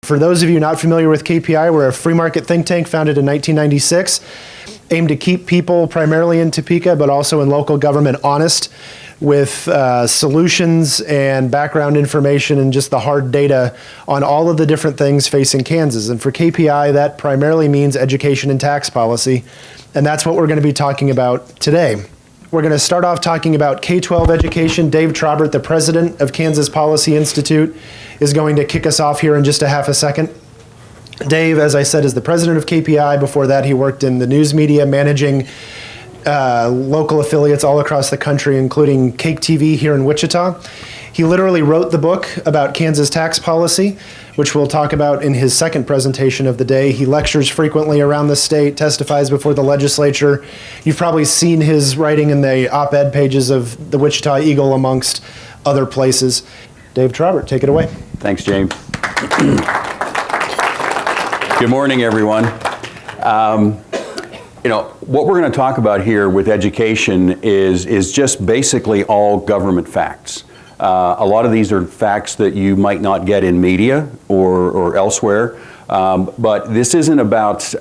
For those of you not familiar with KPI, we're a free market think tank founded in 1996, aimed to keep people primarily in Topeka, but also in local government honest with solutions and background information and just the hard data on all of the different things facing Kansas. And for KPI, that primarily means education and tax policy. And that's what we're going to be talking about today. We're going to start off talking about K-12 education. Dave Trabert, the president of Kansas Policy Institute, is going to kick us off here in just a half a second. Dave, as I said, is the president of KPI. Before that, he worked in the news media, managing local affiliates all across the country, including Cake TV here in Wichita. He literally wrote the book about Kansas tax policy, which we'll talk about in his second presentation of the day. He lectures frequently around the state, testifies before the legislature. You've probably seen his writing in the op-ed pages of the Wichita Eagle, amongst other places. Dave Trabert, take it away. Thanks, James. Good morning, everyone. What we're going to talk about here with education is just basically all government facts. A lot of these are facts that you might not get in media or elsewhere, but this isn't about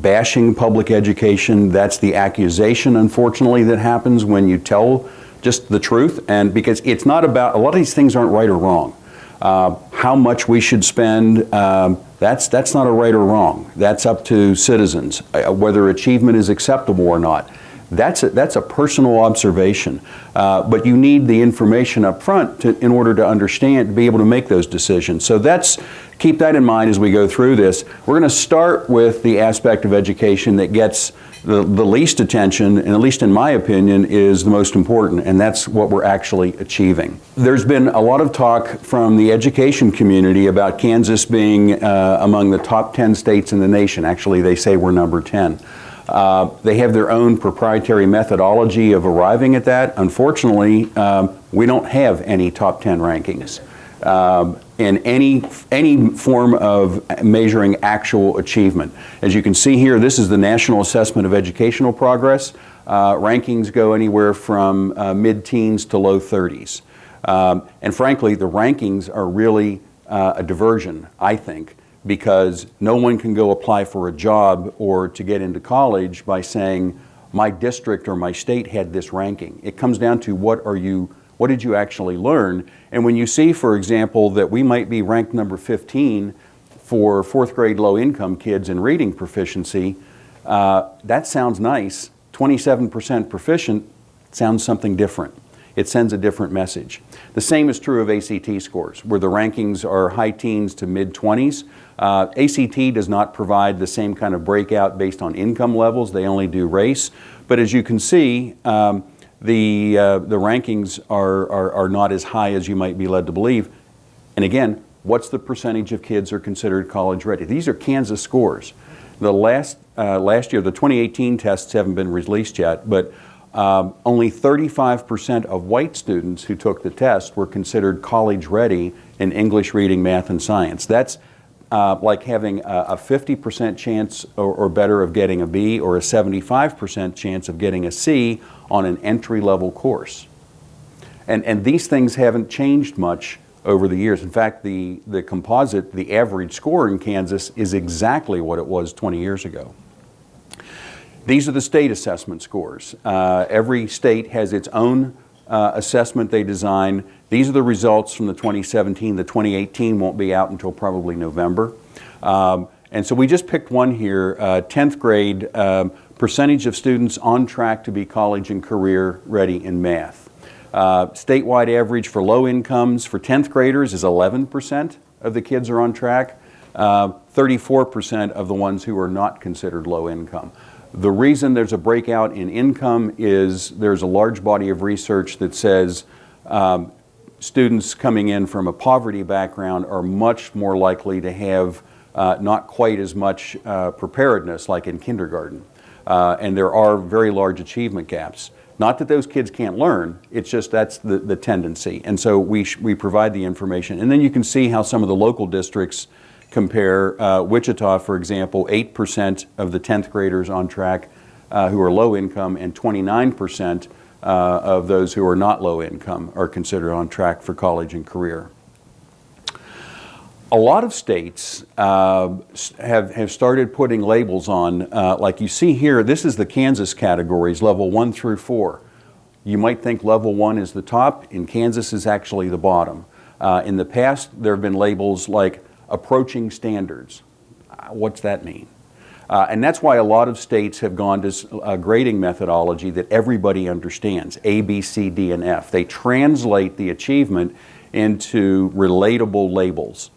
bashing public education. That's the accusation, unfortunately, that happens when you tell just the truth, and because it's not about, a lot of these things aren't right or wrong. How much we should spend, that's not a right or wrong. That's up to citizens, whether achievement is acceptable or not. That's a personal observation, but you need the information up front in order to understand, to be able to make those decisions. So keep that in mind as we go through this. We're going to start with the aspect of education that gets the least attention, and at least in my opinion, is the most important, and that's what we're actually achieving. There's been a lot of talk from the education community about Kansas being among the top 10 states in the nation. Actually, they say we're number 10. They have their own proprietary methodology of arriving at that. Unfortunately, we don't have any top 10 rankings in any form of measuring actual achievement. As you can see here, this is the National Assessment of Educational Progress. Rankings go anywhere from mid-teens to low 30s. And frankly, the rankings are really a diversion, I think, because no one can go apply for a job or to get into college by saying, my district or my state had this ranking. It comes down to what did you actually learn? And when you see, for example, that we might be ranked number 15 for fourth grade low income kids in reading proficiency, that sounds nice. 27% proficient sounds something different. It sends a different message. The same is true of ACT scores, where the rankings are high teens to mid-20s. ACT does not provide the same kind of breakout based on income levels. They only do race. But as you can see, the rankings are not as high as you might be led to believe. And again, what's the percentage of kids are considered college ready? These are Kansas scores. The last year, the 2018 tests haven't been released yet, but only 35% of white students who took the test were considered college ready in English, reading, math, and science. That's like having a 50% chance or better of getting a B, or a 75% chance of getting a C on an entry-level course. And these things haven't changed much over the years. In fact, the composite, the average score in Kansas is exactly what it was 20 years ago. These are the state assessment scores. Every state has its own assessment they design. These are the results from the 2017. The 2018 won't be out until probably November. And so we just picked one here, 10th grade, percentage of students on track to be college and career ready in math. Statewide average for low incomes for 10th graders is 11% of the kids are on track. 34% of the ones who are not considered low income. The reason there's a breakout in income is there's a large body of research that says students coming in from a poverty background are much more likely to have not quite as much preparedness like in kindergarten. And there are very large achievement gaps. Not that those kids can't learn, it's just that's the tendency. And so we provide the information. And then you can see how some of the local districts compare. Wichita, for example, 8% of the 10th graders on track who are low income, and 29% of those who are not low income are considered on track for college and career. A lot of states have started putting labels on, like you see here, this is the Kansas categories, level 1 through 4. You might think level 1 is the top, in Kansas is actually the bottom. In the past, there have been labels like approaching standards. What's that mean? And that's why a lot of states have gone to a grading methodology that everybody understands, A, B, C, D, and F. They translate the achievement into relatable labels.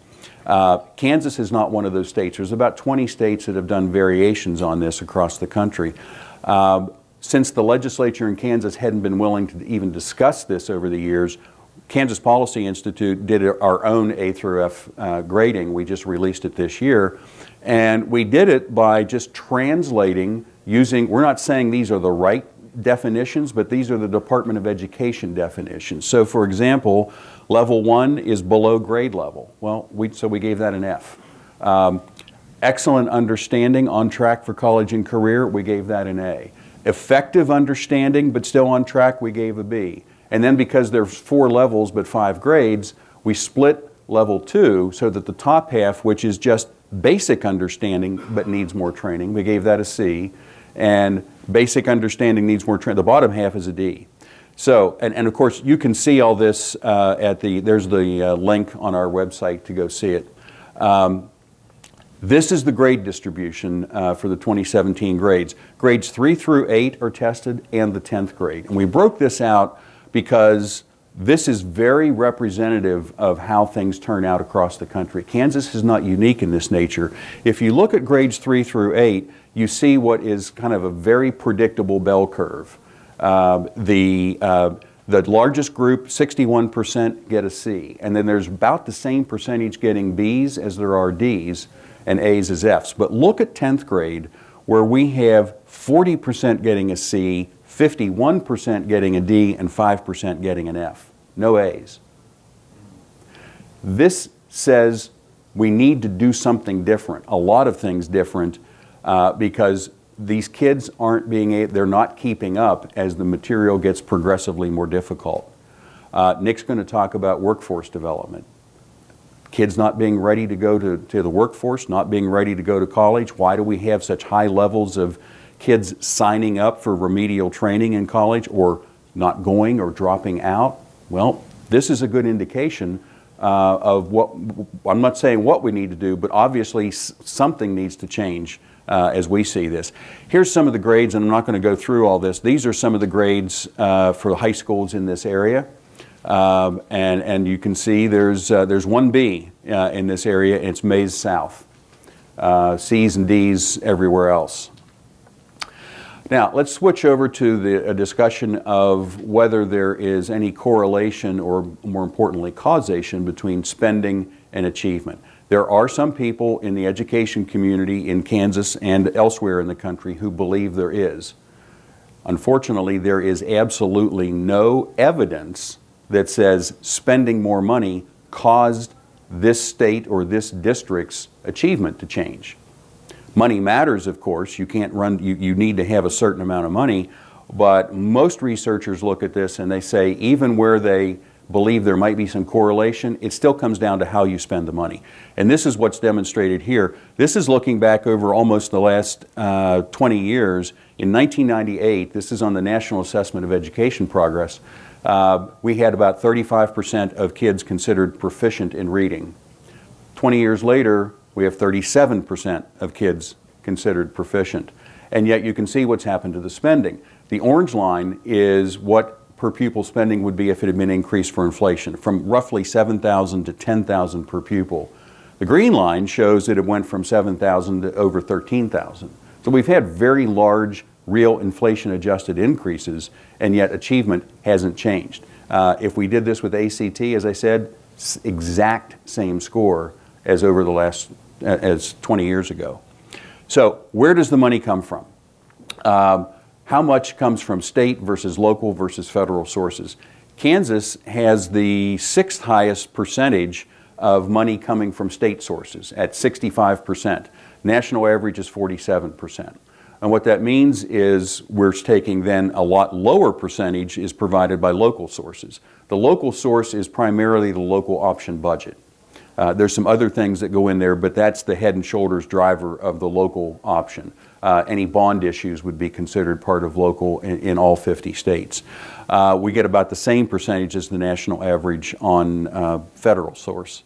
Kansas is not one of those states. There's about 20 states that have done variations on this across the country. Since the legislature in Kansas hadn't been willing to even discuss this over the years, Kansas Policy Institute did our own A through F grading. We just released it this year. And we did it by just translating using, we're not saying these are the right definitions, but these are the Department of Education definitions. So for example, level 1 is below grade level. Well, so we gave that an F. Excellent understanding, on track for college and career, we gave that an A. Effective understanding, but still on track, we gave a B. And then because there's 4 levels but 5 grades, we split level 2 so that the top half, which is just basic understanding but needs more training, we gave that a C. And basic understanding needs more training, the bottom half is a D. So, and of course, you can see all this there's the link on our website to go see it. This is the grade distribution for the 2017 grades. Grades 3 through 8 are tested, and the 10th grade. And we broke this out because this is very representative of how things turn out across the country. Kansas is not unique in this nature. If you look at grades 3 through 8, you see what is kind of a very predictable bell curve. The largest group, 61%, get a C. And then there's about the same percentage getting Bs as there are Ds, and As as Fs. But look at 10th grade, where we have 40% getting a C, 51% getting a D, and 5% getting an F. No A's. This says we need to do something different, a lot of things different, because these kids they're not keeping up as the material gets progressively more difficult. Nick's going to talk about workforce development. Kids not being ready to go to the workforce, not being ready to go to college. Why do we have such high levels of kids signing up for remedial training in college or not going or dropping out? Well, this is a good indication of what, I'm not saying what we need to do, but obviously something needs to change as we see this. Here's some of the grades, and I'm not going to go through all this. These are some of the grades for the high schools in this area. And you can see there's one B in this area, and it's Mays South. C's and D's everywhere else. Now, let's switch over to a discussion of whether there is any correlation or, more importantly, causation between spending and achievement. There are some people in the education community in Kansas and elsewhere in the country who believe there is. Unfortunately, there is absolutely no evidence that says spending more money caused this state or this district's achievement to change. Money matters, of course. You can't run, you need to have a certain amount of money, but most researchers look at this and they say even where they believe there might be some correlation, it still comes down to how you spend the money. And this is what's demonstrated here. This is looking back over almost the last 20 years. In 1998, this is on the National Assessment of Education Progress, we had about 35% of kids considered proficient in reading. 20 years later, we have 37% of kids considered proficient. And yet you can see what's happened to the spending. The orange line is what per pupil spending would be if it had been increased for inflation, from roughly $7,000 to $10,000 per pupil. The green line shows that it went from $7,000 to over $13,000. So we've had very large real inflation-adjusted increases, and yet achievement hasn't changed. If we did this with ACT, as I said, exact same score as over the last, as 20 years ago. So where does the money come from? How much comes from state versus local versus federal sources? Kansas has the 6th highest percentage of money coming from state sources at 65%. National average is 47%. And what that means is we're taking then a lot lower percentage is provided by local sources. The local source is primarily the local option budget. There's some other things that go in there, but that's the head and shoulders driver of the local option. Any bond issues would be considered part of local in all 50 states. We get about the same percentage as the national average on federal source.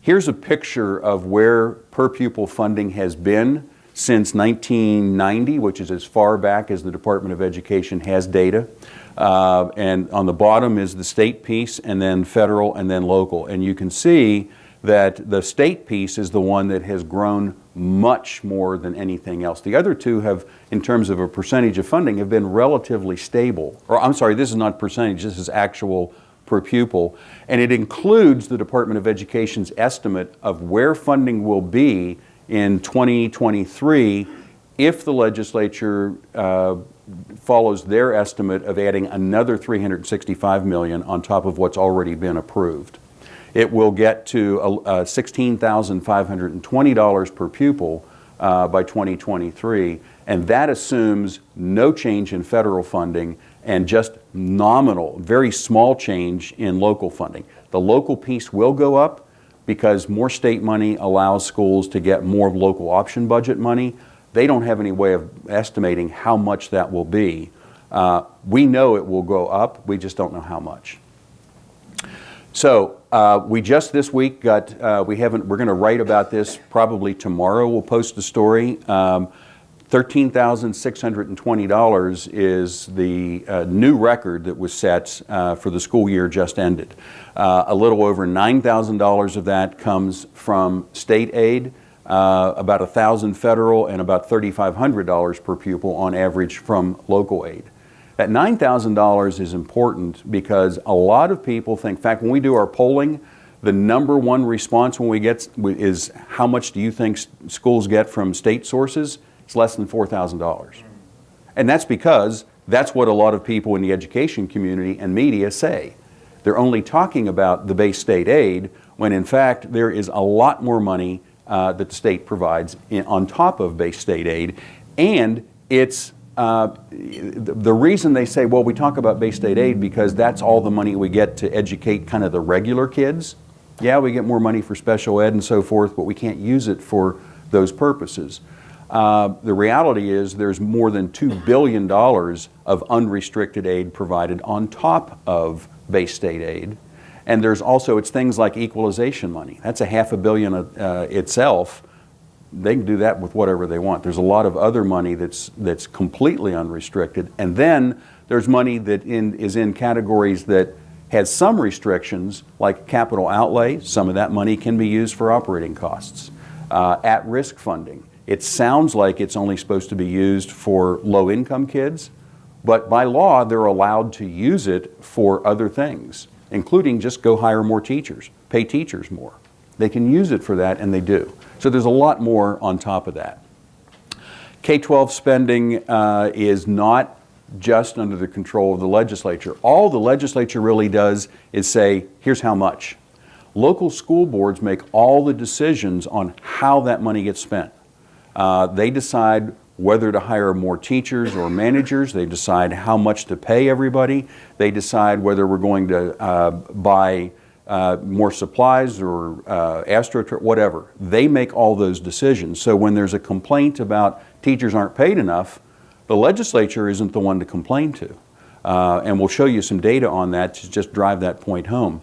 Here's a picture of where per pupil funding has been since 1990, which is as far back as the Department of Education has data. And on the bottom is the state piece, and then federal, and then local. And you can see that the state piece is the one that has grown much more than anything else. The other two have, in terms of a percentage of funding, have been relatively stable. Or I'm sorry, this is not percentage, this is actual per pupil. And it includes the Department of Education's estimate of where funding will be in 2023 if the legislature follows their estimate of adding another $365 million on top of what's already been approved. It will get to $16,520 per pupil by 2023, and that assumes no change in federal funding and just nominal, very small change in local funding. The local piece will go up because more state money allows schools to get more local option budget money. They don't have any way of estimating how much that will be. We know it will go up, we just don't know how much. So we just this week got, we're going to write about this probably tomorrow. We'll post a story. $13,620 is the new record that was set for the school year just ended. A little over $9,000 of that comes from state aid, about $1,000 federal, and about $3,500 per pupil on average from local aid. That $9,000 is important because a lot of people think, in fact, when we do our polling, the number one response when we get is how much do you think schools get from state sources? It's less than $4,000. And that's because that's what a lot of people in the education community and media say. They're only talking about the base state aid when in fact there is a lot more money that the state provides on top of base state aid. And it's the reason they say, well, we talk about base state aid because that's all the money we get to educate kind of the regular kids. Yeah, we get more money for special ed and so forth, but we can't use it for those purposes. The reality is there's more than $2 billion of unrestricted aid provided on top of base state aid. And there's also, it's things like equalization money. That's $500 million itself. They can do that with whatever they want. There's a lot of other money that's completely unrestricted. And then there's money that is in categories that has some restrictions, like capital outlay. Some of that money can be used for operating costs. At-risk funding. It sounds like it's only supposed to be used for low-income kids, but by law, they're allowed to use it for other things, including just go hire more teachers, pay teachers more. They can use it for that, and they do. So there's a lot more on top of that. K-12 spending is not just under the control of the legislature. All the legislature really does is say, here's how much. Local school boards make all the decisions on how that money gets spent. They decide whether to hire more teachers or managers. They decide how much to pay everybody. They decide whether we're going to buy more supplies or AstroTurf, whatever. They make all those decisions. So when there's a complaint about teachers aren't paid enough, the legislature isn't the one to complain to. And we'll show you some data on that to just drive that point home.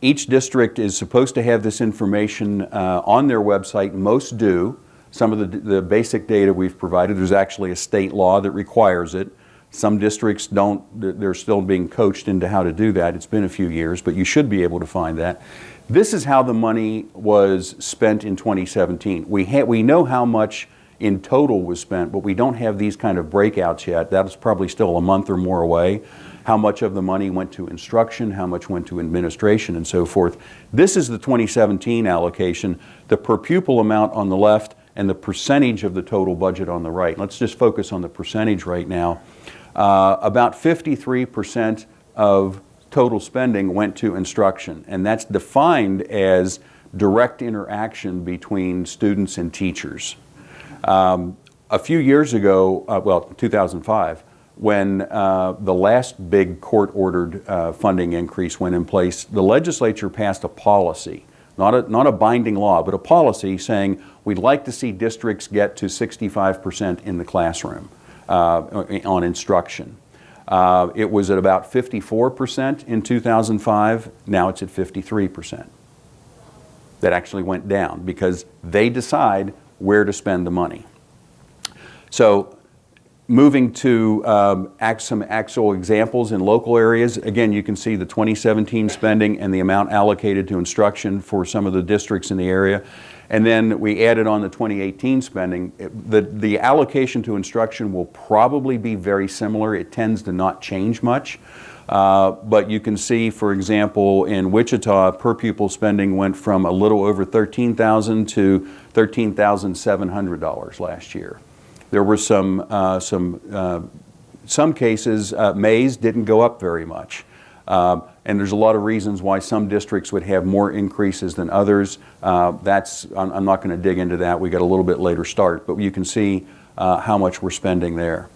Each district is supposed to have this information on their website. Most do. Some of the basic data we've provided, there's actually a state law that requires it. Some districts don't, they're still being coached into how to do that. It's been a few years, but you should be able to find that. This is how the money was spent in 2017. We know how much in total was spent, but we don't have these kind of breakouts yet. That's probably still a month or more away. How much of the money went to instruction, how much went to administration, and so forth. This is the 2017 allocation, the per pupil amount on the left, and the percentage of the total budget on the right. Let's just focus on the percentage right now. About 53% of total spending went to instruction, and that's defined as direct interaction between students and teachers. A few years ago, well, 2005, when the last big court-ordered funding increase went in place, the legislature passed a policy. not a binding law, but a policy saying we'd like to see districts get to 65% in the classroom on instruction. It was at about 54% in 2005. Now it's at 53%. That actually went down because they decide where to spend the money. So moving to some actual examples in local areas, again, you can see the 2017 spending and the amount allocated to instruction for some of the districts in the area. And then we added on the 2018 spending. The allocation to instruction will probably be very similar. It tends to not change much. But you can see, for example, in Wichita, per pupil spending went from a little over $13,000 to $13,700 last year. There were some cases, Mays didn't go up very much. And there's a lot of reasons why some districts would have more increases than others. I'm not going to dig into that. We got a little bit later start, but you can see how much we're spending there.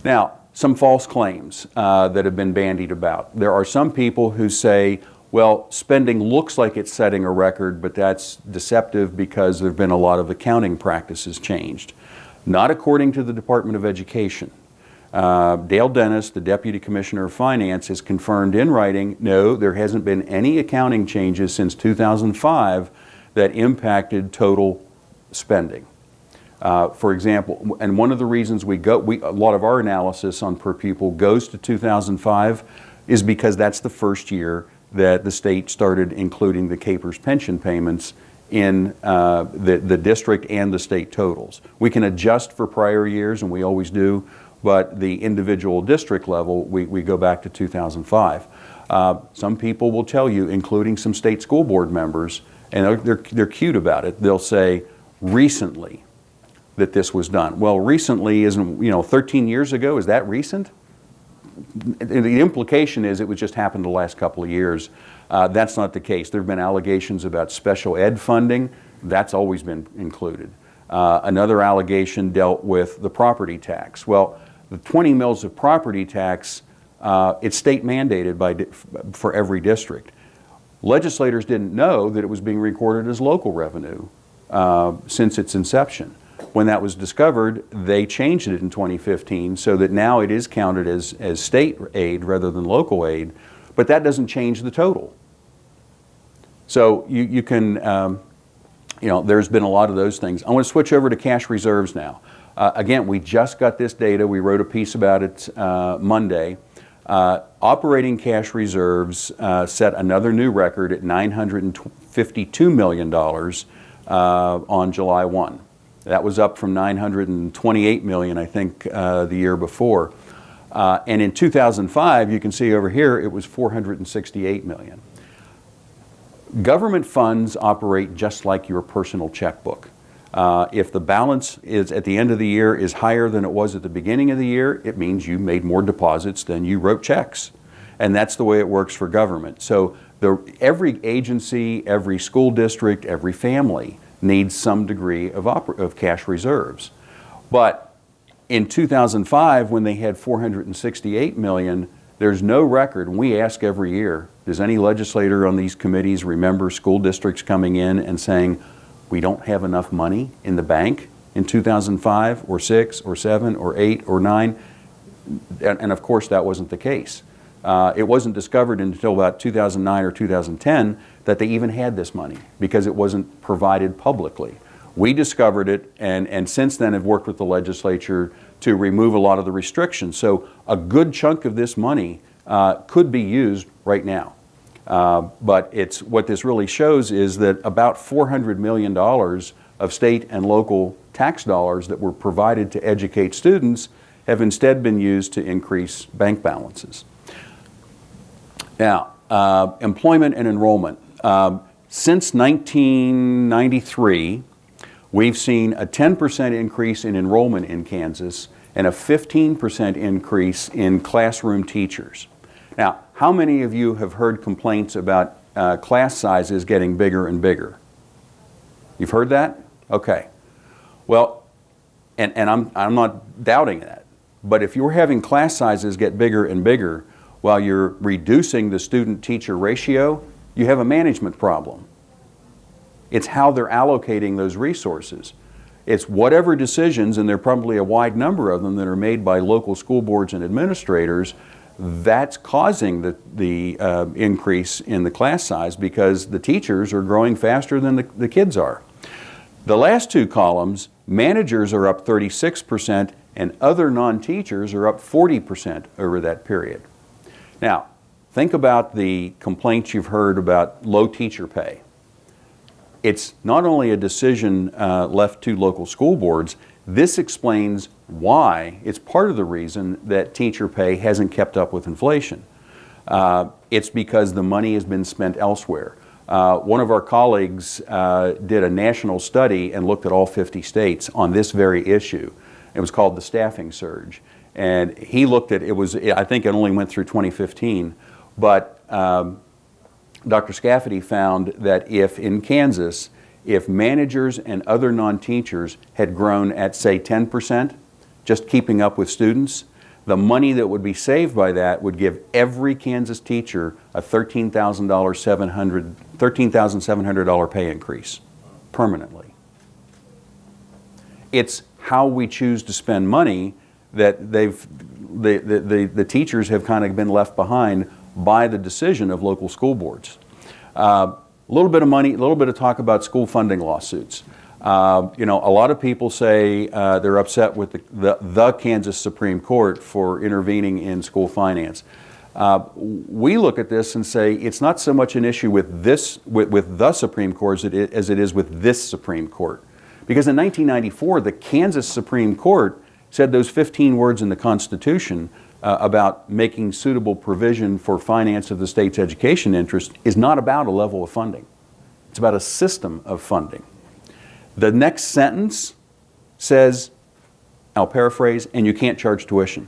Now, some false claims that have been bandied about. There are some people who say, well, spending looks like it's setting a record, but that's deceptive because there have been a lot of accounting practices changed. Not according to the Department of Education. Dale Dennis, the Deputy Commissioner of Finance, has confirmed in writing, no, there hasn't been any accounting changes since 2005 that impacted total spending. For example, and one of the reasons a lot of our analysis on per pupil goes to 2005 is because that's the first year that the state started including the CAPERS pension payments in the district and the state totals. We can adjust for prior years, and we always do, but the individual district level, we go back to 2005. Some people will tell you, including some state school board members, and they're cute about it, they'll say, recently that this was done. Well, recently isn't, 13 years ago, is that recent? The implication is it would just happen the last couple of years. That's not the case. There have been allegations about special ed funding. That's always been included. Another allegation dealt with the property tax. Well, the 20 mills of property tax, it's state mandated for every district. Legislators didn't know that it was being recorded as local revenue since its inception. When that was discovered, they changed it in 2015 so that now it is counted as state aid rather than local aid, but that doesn't change the total. So you can, there's been a lot of those things. I want to switch over to cash reserves now. Again, we just got this data. We wrote a piece about it Monday. Operating cash reserves set another new record at $952 million on July 1. That was up from $928 million, I think, the year before. And in 2005, you can see over here, it was $468 million. Government funds operate just like your personal checkbook. If the balance is at the end of the year is higher than it was at the beginning of the year, it means you made more deposits than you wrote checks. And that's the way it works for government. So every agency, every school district, every family needs some degree of cash reserves. But in 2005, when they had $468 million, there's no record, and we ask every year, does any legislator on these committees remember school districts coming in and saying, we don't have enough money in the bank in 2005 or 6 or 7 or 8 or 9? And of course that wasn't the case. It wasn't discovered until about 2009 or 2010 that they even had this money because it wasn't provided publicly. We discovered it and since then have worked with the legislature to remove a lot of the restrictions. So a good chunk of this money could be used right now. But what this really shows is that about $400 million of state and local tax dollars that were provided to educate students have instead been used to increase bank balances. Now, employment and enrollment. Since 1993, we've seen a 10% increase in enrollment in Kansas and a 15% increase in classroom teachers. Now, how many of you have heard complaints about class sizes getting bigger and bigger? You've heard that? Okay. Well, and I'm not doubting that, but if you're having class sizes get bigger and bigger while you're reducing the student-teacher ratio, you have a management problem. It's how they're allocating those resources. It's whatever decisions, and there are probably a wide number of them that are made by local school boards and administrators, that's causing the increase in the class size, because the teachers are growing faster than the kids are. The last two columns, managers are up 36% and other non-teachers are up 40% over that period. Now, think about the complaints you've heard about low teacher pay. It's not only a decision left to local school boards, this explains why. It's part of the reason that teacher pay hasn't kept up with inflation. It's because the money has been spent elsewhere. One of our colleagues did a national study and looked at all 50 states on this very issue. It was called the staffing surge. And he looked at, I think it only went through 2015, but Dr. Scafferty found that in Kansas, if managers and other non-teachers had grown at, say, 10%, just keeping up with students, the money that would be saved by that would give every Kansas teacher a $13,700 pay increase permanently. It's how we choose to spend money that the teachers have kind of been left behind by the decision of local school boards. A little bit of money, a little bit of talk about school funding lawsuits. A lot of people say they're upset with the Kansas Supreme Court for intervening in school finance. We look at this and say it's not so much an issue with the Supreme Court as it is with this Supreme Court. Because in 1994, the Kansas Supreme Court said those 15 words in the Constitution about making suitable provision for finance of the state's education interest is not about a level of funding. It's about a system of funding. The next sentence says, I'll paraphrase, and you can't charge tuition.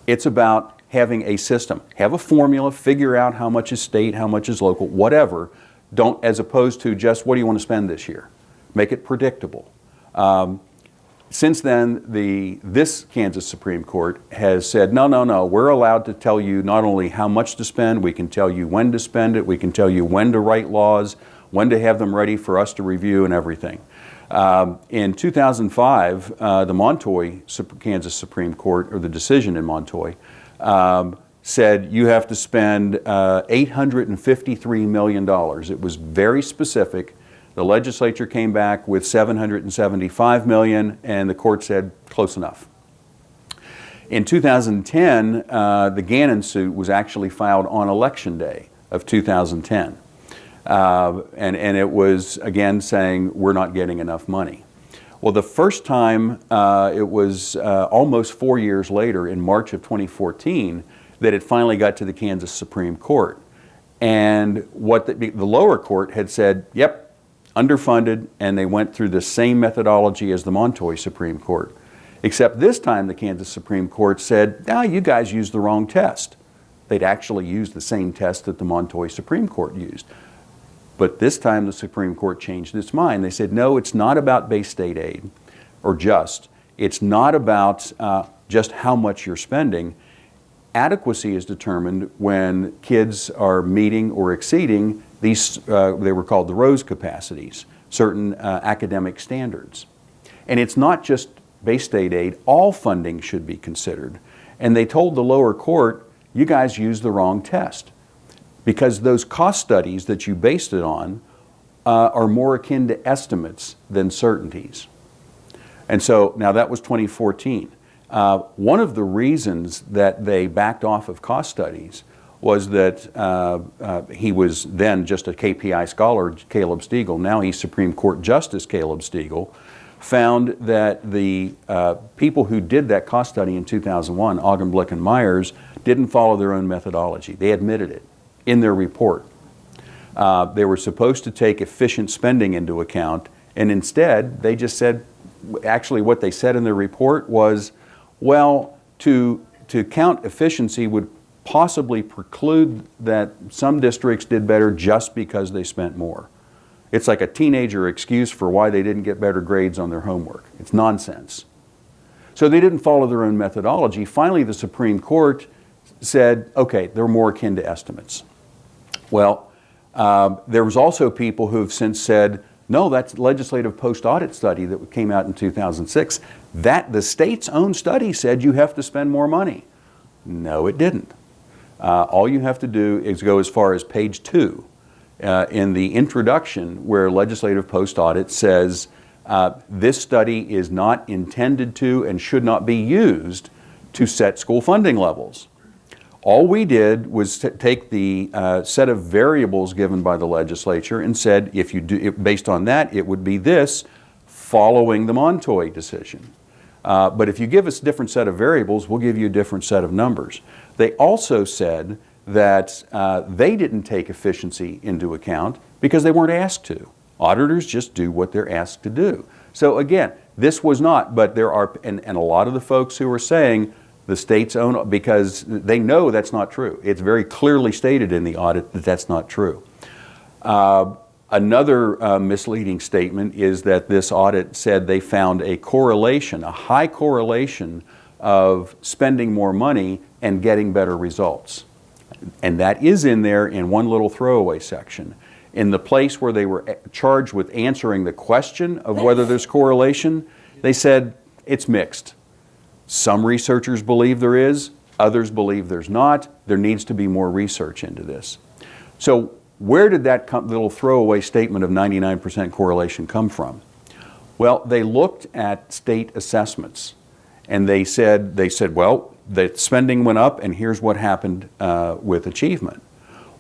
It's about having a system. Have a formula, figure out how much is state, how much is local, whatever. Don't, as opposed to just, what do you want to spend this year? Make it predictable. Since then, this Kansas Supreme Court has said, no, we're allowed to tell you not only how much to spend, we can tell you when to spend it, we can tell you when to write laws, when to have them ready for us to review and everything. In 2005, the Montoy Kansas Supreme Court, or the decision in Montoy, said you have to spend $853 million. It was very specific. The legislature came back with $775 million, and the court said, close enough. In 2010, the Gannon suit was actually filed on Election Day of 2010. And it was, again, saying we're not getting enough money. Well, the first time, it was almost 4 years later, in March of 2014, that it finally got to the Kansas Supreme Court. And what the lower court had said, yep, underfunded, and they went through the same methodology as the Montoy Supreme Court. Except this time the Kansas Supreme Court said, you guys used the wrong test. They'd actually used the same test that the Montoy Supreme Court used. But this time the Supreme Court changed its mind. They said, no, it's not about base state aid, or just. It's not about just how much you're spending. Adequacy is determined when kids are meeting or exceeding these, they were called the Rose capacities, certain academic standards. And it's not just base state aid, all funding should be considered. And they told the lower court, you guys used the wrong test. Because those cost studies that you based it on are more akin to estimates than certainties. And so, now that was 2014. One of the reasons that they backed off of cost studies was that he was then just a KPI scholar, Caleb Stegall. Now he's Supreme Court Justice Caleb Stegall, found that the people who did that cost study in 2001, Augenblick and Myers, didn't follow their own methodology. They admitted it in their report. They were supposed to take efficient spending into account, and instead they just said, actually what they said in their report was, well, to count efficiency would possibly preclude that some districts did better just because they spent more. It's like a teenager excuse for why they didn't get better grades on their homework. It's nonsense. So they didn't follow their own methodology. Finally, the Supreme Court said, okay, they're more akin to estimates. Well, There was also people who have since said, no, that's legislative post-audit study that came out in 2006. That the state's own study said you have to spend more money. No, it didn't. All you have to do is go as far as page 2 in the introduction, where legislative post-audit says this study is not intended to and should not be used to set school funding levels. All we did was take the set of variables given by the legislature and said, if you do, based on that, it would be this, following the Montoy decision. But if you give us a different set of variables, we'll give you a different set of numbers. They also said that they didn't take efficiency into account because they weren't asked to. Auditors just do what they're asked to do. So again, this was not, but there are, and a lot of the folks who are saying the state's own, because they know that's not true. It's very clearly stated in the audit that that's not true. Another misleading statement is that this audit said they found a correlation, a high correlation of spending more money and getting better results. And that is in there in one little throwaway section. In the place where they were charged with answering the question of whether there's correlation, they said it's mixed. Some researchers believe there is, others believe there's not. There needs to be more research into this. So where did that little throwaway statement of 99% correlation come from? Well, they looked at state assessments, and they said, well, the spending went up and here's what happened with achievement.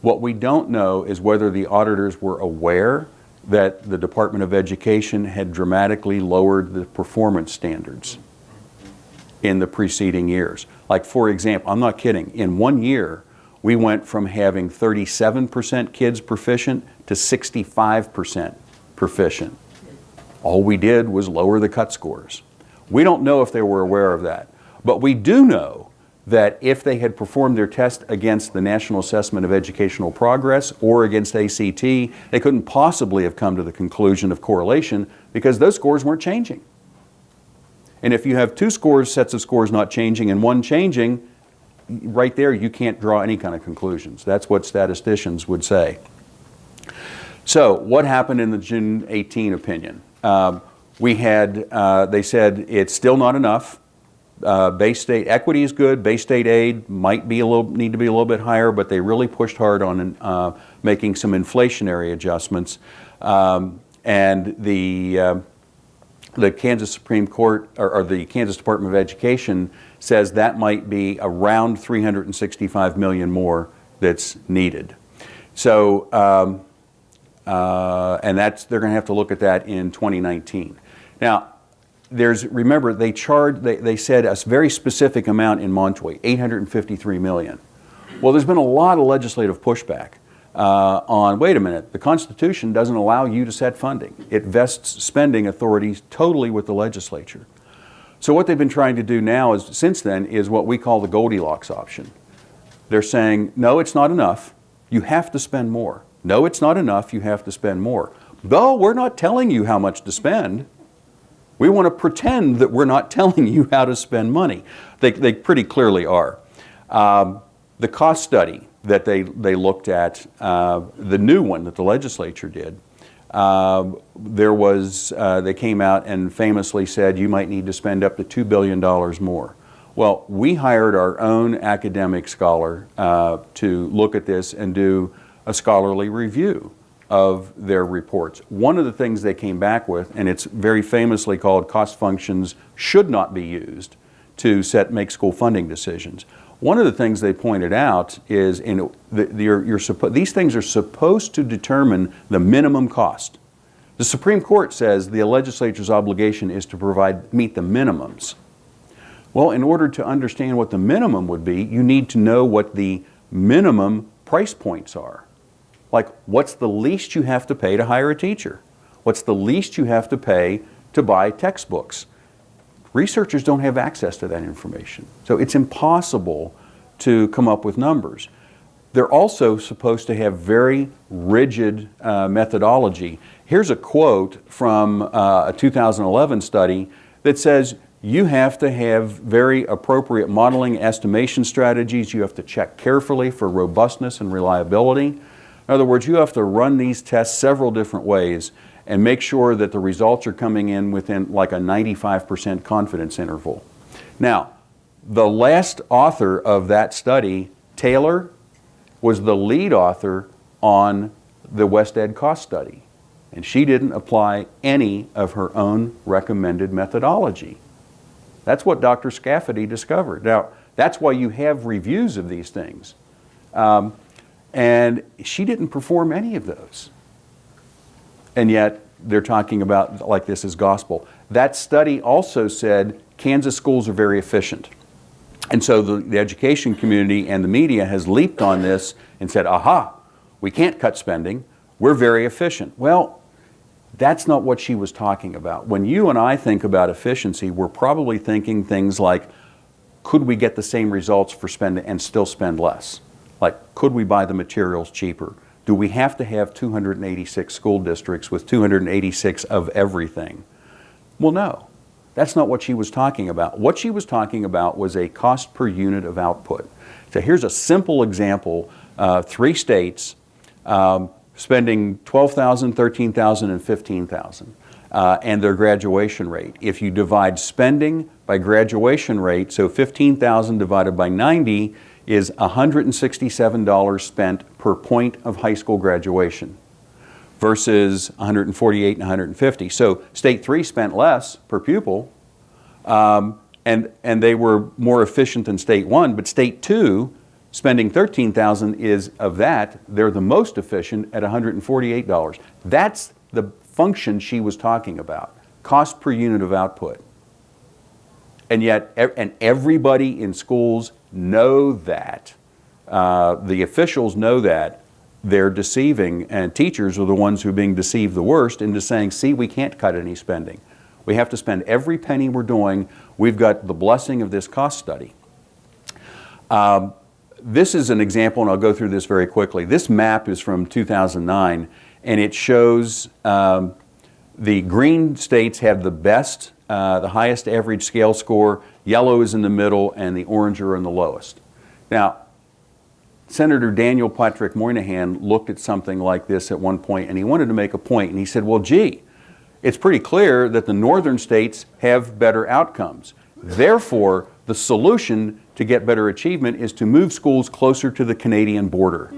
What we don't know is whether the auditors were aware that the Department of Education had dramatically lowered the performance standards in the preceding years. Like, for example, I'm not kidding, in 1 year, we went from having 37% kids proficient to 65% proficient. All we did was lower the cut scores. We don't know if they were aware of that, but we do know that if they had performed their test against the National Assessment of Educational Progress or against ACT, they couldn't possibly have come to the conclusion of correlation because those scores weren't changing. And if you have two sets of scores not changing and one changing, right there you can't draw any kind of conclusions. That's what statisticians would say. So what happened in the June 18 opinion? They said it's still not enough. Base state equity is good. Base state aid might need to be a little bit higher, but they really pushed hard on making some inflationary adjustments. And the Kansas Supreme Court, or the Kansas Department of Education, says that might be around $365 million more that's needed. So, and they're going to have to look at that in 2019. Now, remember, they said a very specific amount in Montoy, $853 million. Well, there's been a lot of legislative pushback on, wait a minute, the Constitution doesn't allow you to set funding. It vests spending authorities totally with the legislature. So what they've been trying to do now since then is what we call the Goldilocks option. They're saying, no, it's not enough. You have to spend more. No, it's not enough. You have to spend more. Though we're not telling you how much to spend. We want to pretend that we're not telling you how to spend money. They pretty clearly are. The cost study that they looked at, the new one that the legislature did, they came out and famously said you might need to spend up to $2 billion more. Well, we hired our own academic scholar to look at this and do a scholarly review of their reports. One of the things they came back with, and it's very famously called cost functions should not be used to make school funding decisions. One of the things they pointed out is these things are supposed to determine the minimum cost. The Supreme Court says the legislature's obligation is to meet the minimums. Well, in order to understand what the minimum would be, you need to know what the minimum price points are. Like, what's the least you have to pay to hire a teacher? What's the least you have to pay to buy textbooks? Researchers don't have access to that information. So it's impossible to come up with numbers. They're also supposed to have very rigid methodology. Here's a quote from a 2011 study that says you have to have very appropriate modeling estimation strategies. You have to check carefully for robustness and reliability. In other words, you have to run these tests several different ways and make sure that the results are coming in within like a 95% confidence interval. Now, the last author of that study, Taylor, was the lead author on the West Ed cost study. And she didn't apply any of her own recommended methodology. That's what Dr. Scafferty discovered. Now, that's why you have reviews of these things. And she didn't perform any of those. And yet, they're talking about like this is gospel. That study also said Kansas schools are very efficient. And so the education community and the media has leaped on this and said, aha, we can't cut spending. We're very efficient. Well, that's not what she was talking about. When you and I think about efficiency, we're probably thinking things like, could we get the same results for spending and still spend less? Like, could we buy the materials cheaper? Do we have to have 286 school districts with 286 of everything? Well, no. That's not what she was talking about. What she was talking about was a cost per unit of output. So here's a simple example. 3 states spending $12,000, $13,000, and $15,000, and their graduation rate. If you divide spending by graduation rate, so $15,000 divided by 90 is $167 spent per point of high school graduation versus $148 and $150. So state 3 spent less per pupil, and they were more efficient than state 1, but state 2 spending $13,000 is of that, they're the most efficient at $148. That's the function she was talking about, cost per unit of output. And yet, and everybody in schools know that. The officials know that. They're deceiving, and teachers are the ones who are being deceived the worst into saying, see, we can't cut any spending. We have to spend every penny we're doing. We've got the blessing of this cost study. This is an example, and I'll go through this very quickly. This map is from 2009, and it shows the green states have the best, the highest average scale score, yellow is in the middle, and the orange are in the lowest. Now, Senator Daniel Patrick Moynihan looked at something like this at one point, and he wanted to make a point, and he said, well, gee, it's pretty clear that the northern states have better outcomes. Therefore, the solution to get better achievement is to move schools closer to the Canadian border.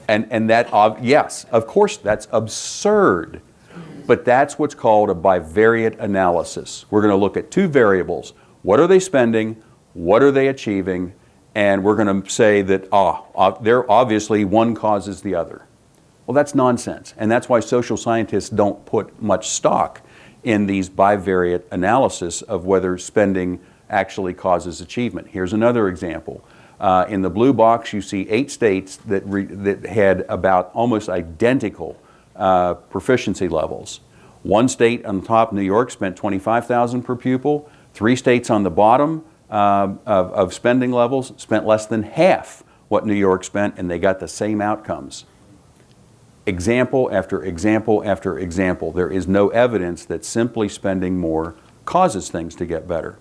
And that, yes, of course, that's absurd. But that's what's called a bivariate analysis. We're going to look at 2 variables. What are they spending? What are they achieving? And we're going to say that, they're obviously one causes the other. Well, that's nonsense. And that's why social scientists don't put much stock in these bivariate analysis of whether spending actually causes achievement. Here's another example. In the blue box, you see 8 states that had about almost identical proficiency levels. 1 state on the top, New York, spent $25,000 per pupil. 3 states on the bottom of spending levels spent less than half what New York spent, and they got the same outcomes. Example after example after example. There is no evidence that simply spending more causes things to get better.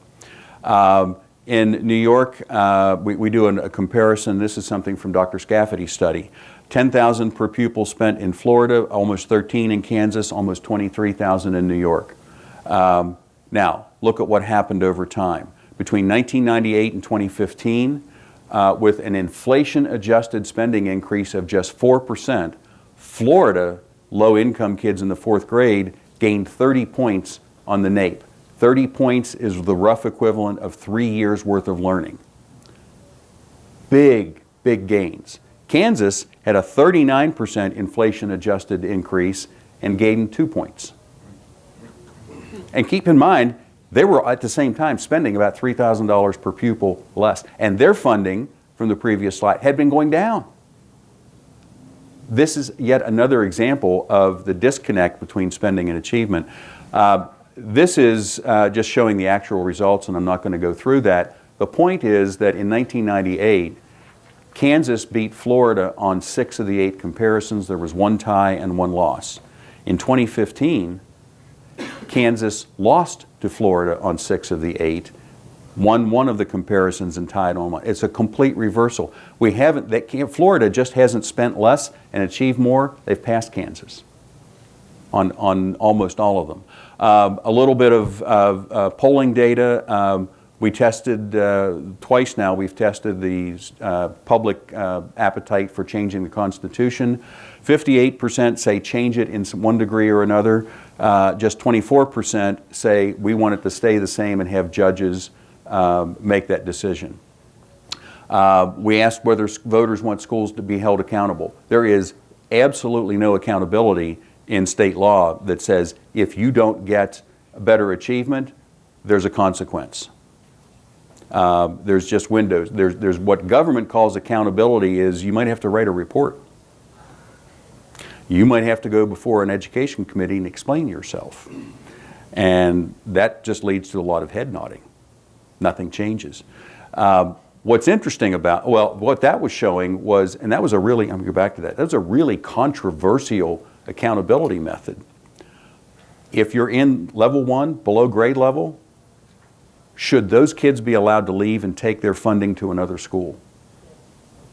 In New York, we do a comparison. This is something from Dr. Scafferty's study. $10,000 per pupil spent in Florida, almost $13,000 in Kansas, almost $23,000 in New York. Now, look at what happened over time. Between 1998 and 2015, with an inflation-adjusted spending increase of just 4%, Florida, low-income kids in the 4th grade, gained 30 points on the NAEP. 30 points is the rough equivalent of 3 years' worth of learning. Big, big gains. Kansas had a 39% inflation-adjusted increase and gained 2 points. And keep in mind, they were at the same time spending about $3,000 per pupil less. And their funding, from the previous slide, had been going down. This is yet another example of the disconnect between spending and achievement. This is just showing the actual results, and I'm not going to go through that. The point is that in 1998, Kansas beat Florida on 6 of the 8 comparisons. There was 1 tie and 1 loss. In 2015, Kansas lost to Florida on 6 of the 8. One of the comparisons entitlement. It's a complete reversal. We haven't, Florida just hasn't spent less and achieved more. They've passed Kansas on almost all of them. A little bit of polling data. We tested twice now. We've tested the public appetite for changing the Constitution. 58% say change it in one degree or another. Just 24% say we want it to stay the same and have judges make that decision. We asked whether voters want schools to be held accountable. There is absolutely no accountability in state law that says if you don't get a better achievement, there's a consequence. There's just windows. There's what government calls accountability is you might have to write a report. You might have to go before an education committee and explain yourself. And that just leads to a lot of head nodding. Nothing changes. What's interesting about, well, what that was showing was, and that was a really, I'm going to go back to that, that was a really controversial accountability method. If you're in level 1, below grade level, should those kids be allowed to leave and take their funding to another school?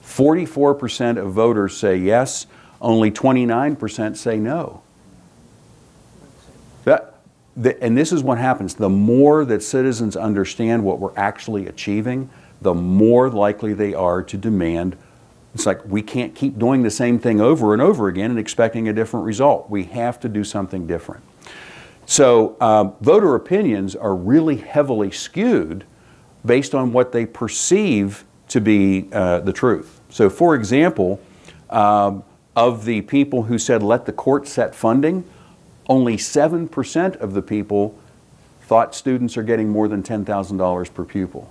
44% of voters say yes, only 29% say no. And this is what happens. The more that citizens understand what we're actually achieving, the more likely they are to demand. It's like we can't keep doing the same thing over and over again and expecting a different result. We have to do something different. So voter opinions are really heavily skewed based on what they perceive to be the truth. So for example, of the people who said let the court set funding, only 7% of the people thought students are getting more than $10,000 per pupil.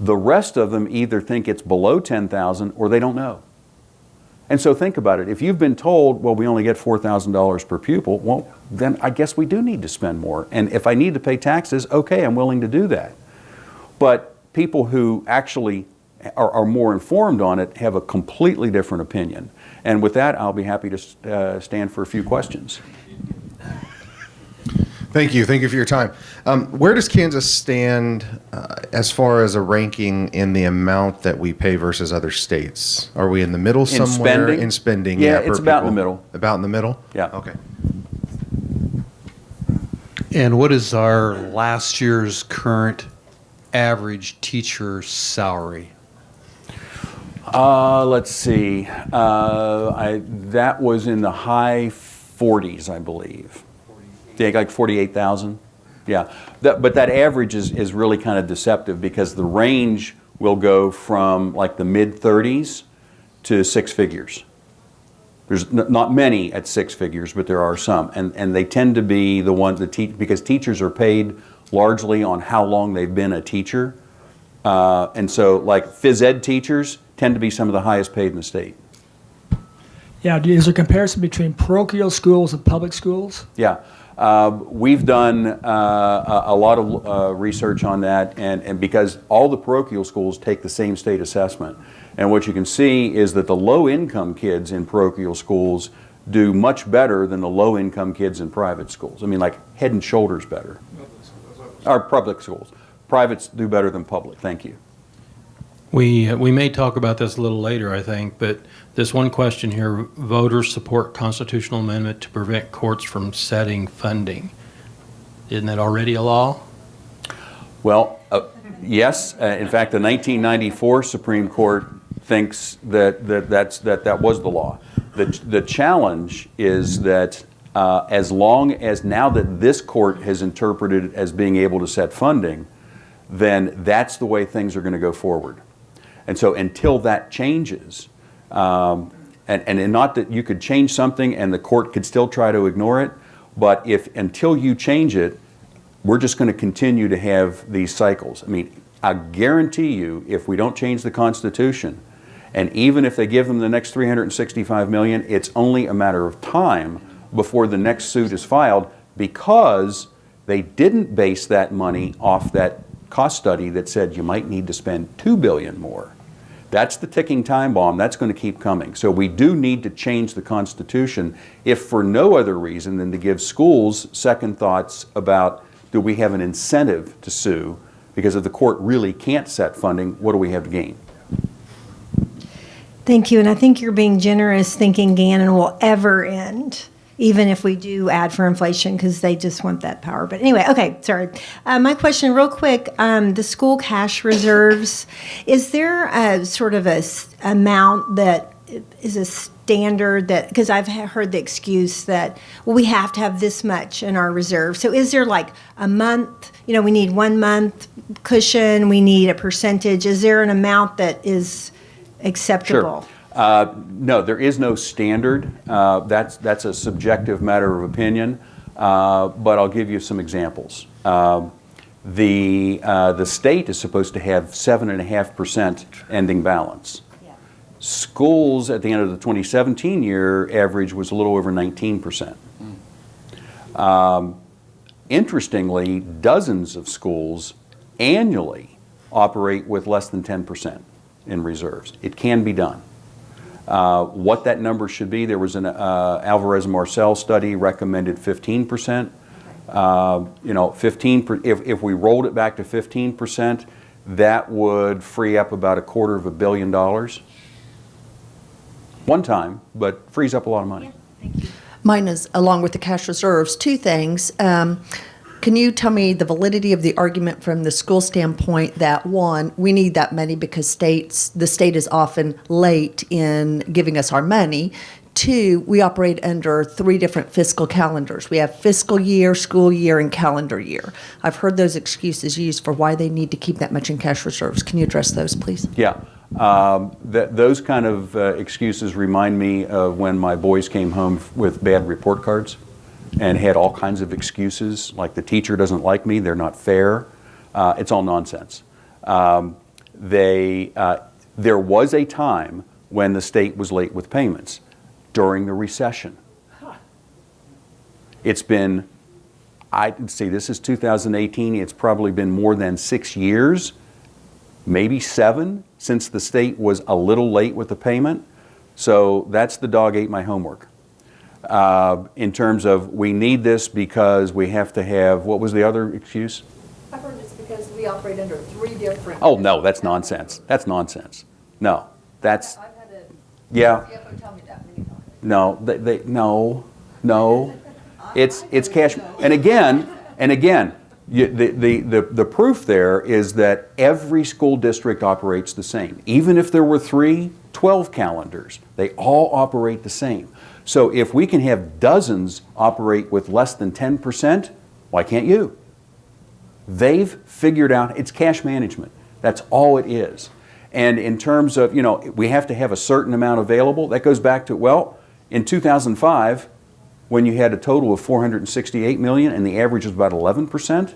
The rest of them either think it's below $10,000 or they don't know. And so think about it. If you've been told, well, we only get $4,000 per pupil, well, then I guess we do need to spend more. And if I need to pay taxes, okay, I'm willing to do that. But people who actually are more informed on it have a completely different opinion. And with that, I'll be happy to stand for a few questions. Thank you. Thank you for your time. Where does Kansas stand as far as a ranking in the amount that we pay versus other states? Are we in the middle somewhere? Spending? In spending, Yeah, per it's about in the people. middle. About in the middle? Yeah. Okay. And what is our last year's current average teacher salary? Let's see. That was in the high 40s, I believe. Yeah, like 48,000. Yeah, but that average is really kind of deceptive because the range will go from like the mid 30s to 6 figures. There's not many at 6 figures, but there are some, and they tend to be the ones that teach because teachers are paid largely on how long they've been a teacher, and so like phys ed teachers tend to be some of the highest paid in the state. Yeah, is there a comparison between parochial schools and public schools? Yeah. We've done a lot of research on that, and because all the parochial schools take the same state assessment. And what you can see is that the low-income kids in parochial schools do much better than the low-income kids in private schools. I mean, like head and shoulders better. Or public schools. Privates do better than public. Thank you. We may talk about this a little later, I think, but this one question here, voters support constitutional amendment to prevent courts from setting funding. Isn't that already a law? Well, yes. In fact, the 1994 Supreme Court thinks that was the law. The challenge is that as long as now that this court has interpreted it as being able to set funding, then that's the way things are going to go forward. And so until that changes, and not that you could change something and the court could still try to ignore it, but until you change it, we're just going to continue to have these cycles. I mean, I guarantee you, if we don't change the Constitution, and even if they give them the next $365 million, it's only a matter of time before the next suit is filed because they didn't base that money off that cost study that said you might need to spend $2 billion more. That's the ticking time bomb. That's going to keep coming. So we do need to change the Constitution, if for no other reason than to give schools second thoughts about do we have an incentive to sue Because if the court really can't set funding, what do we have to gain? Thank you, and I think you're being generous thinking Gannon will ever end, even if we do add for inflation, because they just want that power. But anyway, okay, sorry. My question, real quick, the school cash reserves, is there a sort of amount that is a standard that, because I've heard the excuse that, well, we have to have this much in our reserve. So is there like a month, we need 1 month cushion, we need a percentage. Is there an amount that is acceptable? Sure. No, there is no standard. That's a subjective matter of opinion, but I'll give you some examples. The state is supposed to have 7.5% ending balance. Schools at the end of the 2017 year average was a little over 19%. Interestingly, dozens of schools annually operate with less than 10% in reserves. It can be done. What that number should be, there was an Alvarez-Marcel study recommended 15%. 15. If we rolled it back to 15%, that would free up about $250 million. One time, but frees up a lot of money. Mine is, along with the cash reserves, two things. Can you tell me the validity of the argument from the school standpoint that, one, we need that money because the state is often late in giving us our money. Two, we operate under 3 different fiscal calendars. We have fiscal year, school year, and calendar year. I've heard those excuses used for why they need to keep that much in cash reserves. Can you address those, please? Yeah. Those kind of excuses remind me of when my boys came home with bad report cards and had all kinds of excuses, like the teacher doesn't like me, they're not fair. It's all nonsense. There was a time when the state was late with payments during the recession. It's been, this is 2018, it's probably been more than 6 years, maybe 7, since the state was a little late with the payment. So that's the dog ate my homework. In terms of, we need this because we have to have, what was the other excuse? I've heard it's because we operate under 3 different. Oh, no, that's nonsense. That's nonsense. No, that's, I've had a yeah. CFO tell me that many times. No, no. It's cash. And again, the proof there is that every school district operates the same. Even if there were 12 calendars, they all operate the same. So if we can have dozens operate with less than 10%, why can't you? They've figured out, it's cash management. That's all it is. And in terms of, we have to have a certain amount available, that goes back to, well, in 2005, when you had a total of $468 million and the average was about 11%,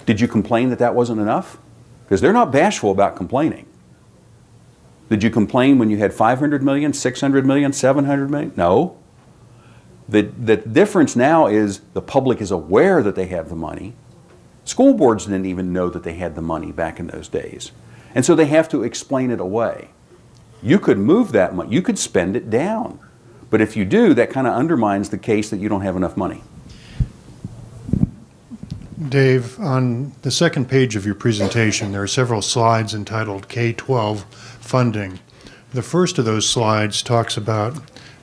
did you complain that that wasn't enough? Because they're not bashful about complaining. Did you complain when you had $500 million, $600 million, $700 million? No. The difference now is the public is aware that they have the money. School boards didn't even know that they had the money back in those days. And so they have to explain it away. You could move that money, you could spend it down. But if you do, that kind of undermines the case that you don't have enough money. Dave, on the second page of your presentation, there are several slides entitled K-12 funding. The first of those slides talks about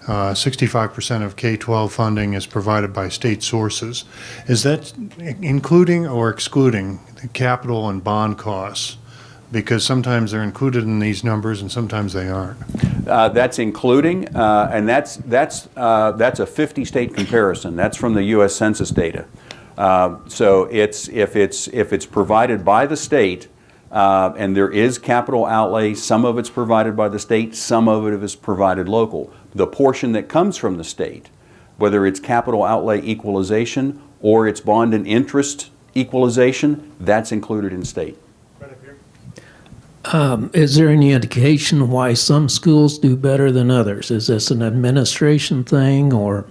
65% of K-12 funding is provided by state sources. Is that including or excluding the capital and bond costs? Because sometimes they're included in these numbers and sometimes they aren't. That's including, and that's a 50-state comparison. That's from the U.S. Census data. So if it's provided by the state, and there is capital outlay, some of it's provided by the state, some of it is provided local. The portion that comes from the state, whether it's capital outlay equalization or it's bond and interest equalization, that's included in state. Is there any indication why some schools do better than others? Is this an administration thing, or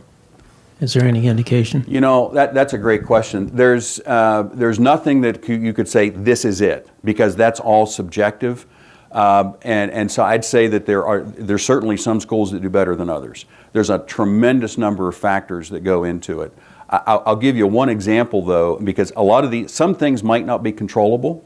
is there any indication? That's a great question. There's nothing that you could say this is it, because that's all subjective. And so I'd say that there's certainly some schools that do better than others. There's a tremendous number of factors that go into it. I'll give you one example though, because a lot of some things might not be controllable,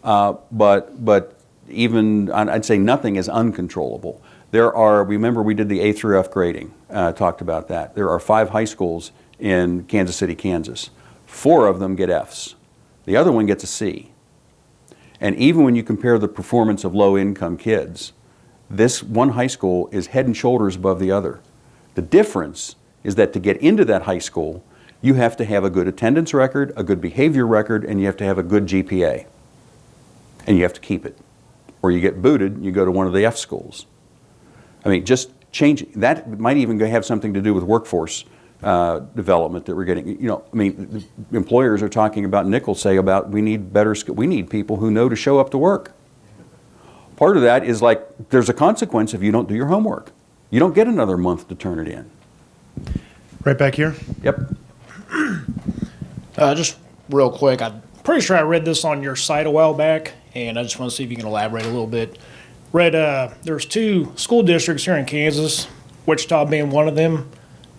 but even I'd say nothing is uncontrollable. Remember we did the A through F grading, talked about that. There are 5 high schools in Kansas City, Kansas. 4 of them get Fs. The other one gets a C. And even when you compare the performance of low-income kids, this one high school is head and shoulders above the other. The difference is that to get into that high school, you have to have a good attendance record, a good behavior record, and you have to have a good GPA. And you have to keep it. Or you get booted, and you go to one of the F schools. I mean, just changing, that might even have something to do with workforce development that we're getting. You know, I mean, employers are talking about, Nichols say about, we need people who know to show up to work. Part of that is like, there's a consequence if you don't do your homework. You don't get another month to turn it in. Right back here. Yep. Just real quick, I'm pretty sure I read this on your site a while back, and I just want to see if you can elaborate a little bit. Read there's 2 school districts here in Kansas, Wichita being one of them,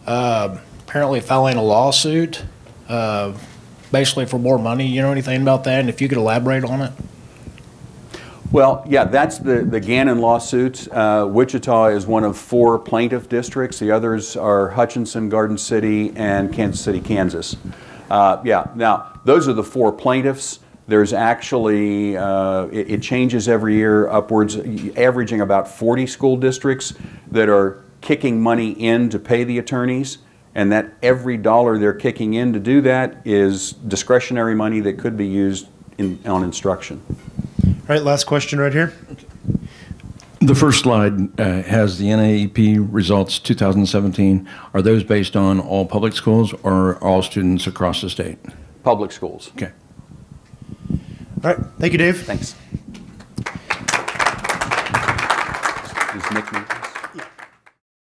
apparently filing a lawsuit, basically for more money. You know anything about that? And if you could elaborate on it. Well, yeah, that's the Gannon lawsuit. Wichita is one of 4 plaintiff districts. The others are Hutchinson, Garden City, and Kansas City, Kansas. Yeah, now, those are the 4 plaintiffs. There's actually, it changes every year, upwards, averaging about 40 school districts that are kicking money in to pay the attorneys, and that every dollar they're kicking in to do that is discretionary money that could be used on instruction. All right, last question right here. The first slide has the NAEP results 2017. Are those based on all public schools or all students across the state? Public schools. Okay. All right, thank you, Dave. Thanks. Is Nick